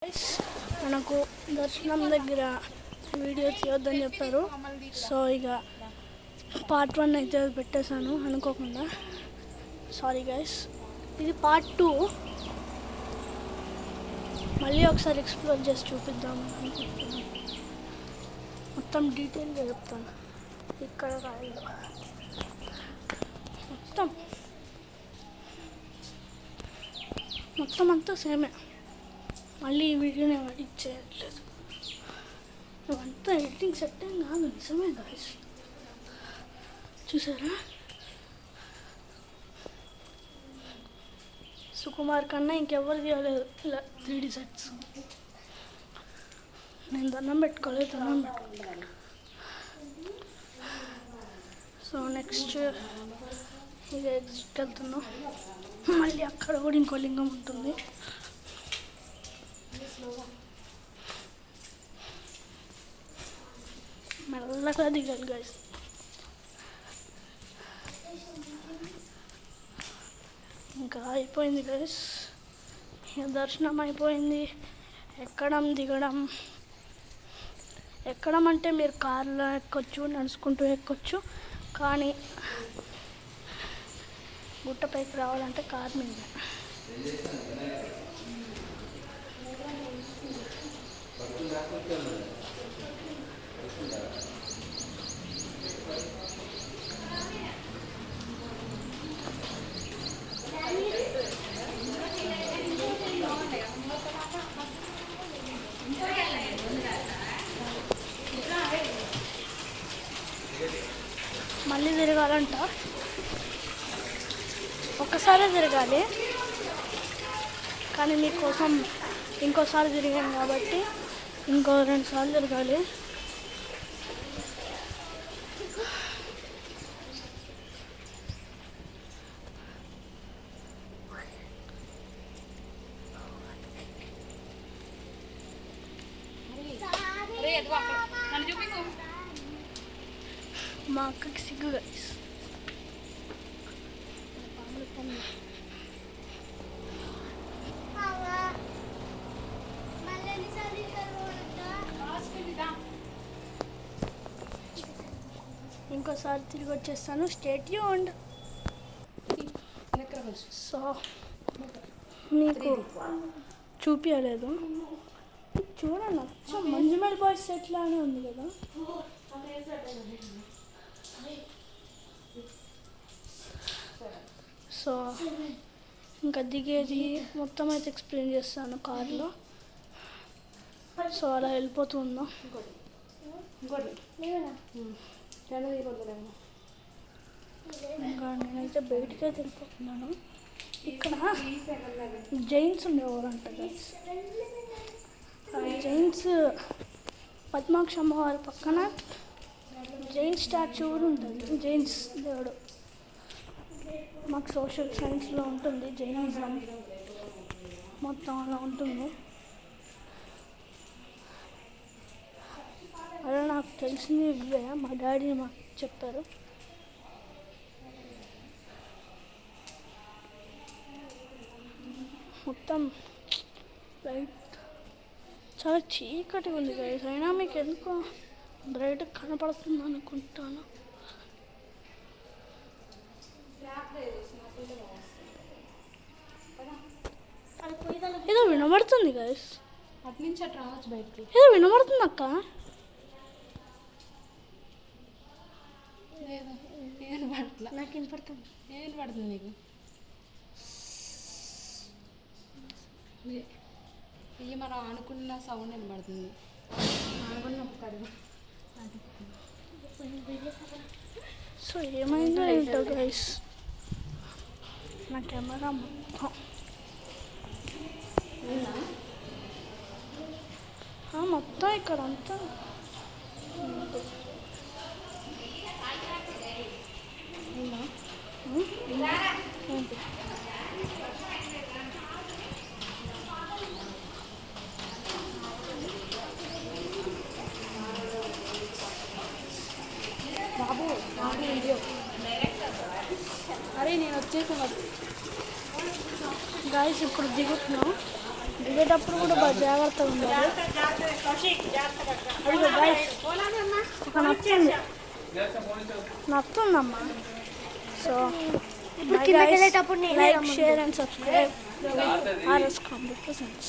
Guys మనకు దర్శనం దగ్గర వీడియో తీయొద్దని చెప్పారు. సో ఇక పార్ట్ 1 అయితే పెట్టేశాను అనుకోకుండా. సారీ గైస్, ఇది పార్ట్ 2. మళ్ళీ ఒకసారి ఎక్స్ప్లోర్ చేసి చూపిద్దాము అనుకుంటున్నాను. మొత్తం డీటెయిల్గా చెప్తాను. ఇక్కడ రాయలు మొత్తం అంతా సేమే. మళ్ళీ ఈ వీడియోని ఎడిట్ చేయట్లేదు. ఇవంతా ఎడిటింగ్ సెట్ ఏం కాదు, నిజమే గాయస్. చూసారా, సుకుమార్ కన్నా ఇంకెవరు తీయలేదు ఇలా 3D సెట్స్. నేను దండం పెట్టుకోలేదు. సో నెక్స్ట్ ఇక ఎగ్జిట్కి వెళ్తున్నాం. మళ్ళీ అక్కడ కూడా ఇంకో లింగం ఉంటుంది. మెల్లగా దిగాలి గైస్. ఇంకా అయిపోయింది గైస్, దర్శనం అయిపోయింది. ఎక్కడం అంటే మీరు కార్లో ఎక్కొచ్చు, నడుచుకుంటూ ఎక్కొచ్చు. కానీ గుట్టపైకి రావాలంటే కార్ మీద. మళ్ళీ తిరగాలంట. ఒక్కసారే తిరగాలి, కానీ మీకోసం ఇంకోసారి తిరిగాను కాబట్టి ఇంకో 2 సార్లు తిరగాలి. మా అక్కకి సిగ్గు గైస్. ఇంకోసారి తిరిగి వచ్చేస్తాను. Stay tuned. సో మీకు చూపించలేదు, చూడండి. మంజుమల్ బాయ్స్ ఎట్లానే ఉంది కదా. సో ఇంకా దిగేది మొత్తం అయితే ఎక్స్ప్లెయిన్ చేస్తాను కార్లో. సో అలా వెళ్ళిపోతుందా. ఇంకా నేనైతే బయటికే వెళ్ళిపోతున్నాను. ఇక్కడ జైన్స్ ఉండేవారంట గైస్. జైన్స్ పద్మాక్ష అమ్మవారి పక్కన జైన్ స్టాచ్యూ కూడా ఉంటుంది. జైన్స్ దేవుడు మాకు సోషల్ సైన్స్లో ఉంటుంది. జైనిజం మొత్తం అలా ఉంటుంది. అలా నాకు తెలిసింది ఇవే, మా డాడీ మాకు చెప్పారు. మొత్తం లైట్ చాలా చీకటిగా ఉంది గైస్. అయినా మీకు ఎందుకో బ్రైట్ కనపడుతుంది అనుకుంటాను. ఏదో వినబడుతుంది గైస్. అటు నుంచి అటు రావచ్చు బయటికి. ఏదో వినబడుతుంది అక్క. ఏం పడట్లా. నాకు వినపడుతుంది. ఏం పడుతుంది నీకు? ఇవి మనం అనుకున్న సౌండ్ వినపడుతుంది. సో ఏమైందో ఏంటో గైస్, నా కెమెరా మొత్తం ఇక్కడ అంతా బాబు వీడియో. అరే నేను వచ్చేసాను. గాయస్ ఇప్పుడు దిగుతున్నాం. వెళ్ళేటప్పుడు కూడా బాగా జాగ్రత్తగా ఉండాలి. అదిగో guys, ఒక నచ్చింది నచ్చుందమ్మా. So like, share and subscribe. RS Comedy Presents.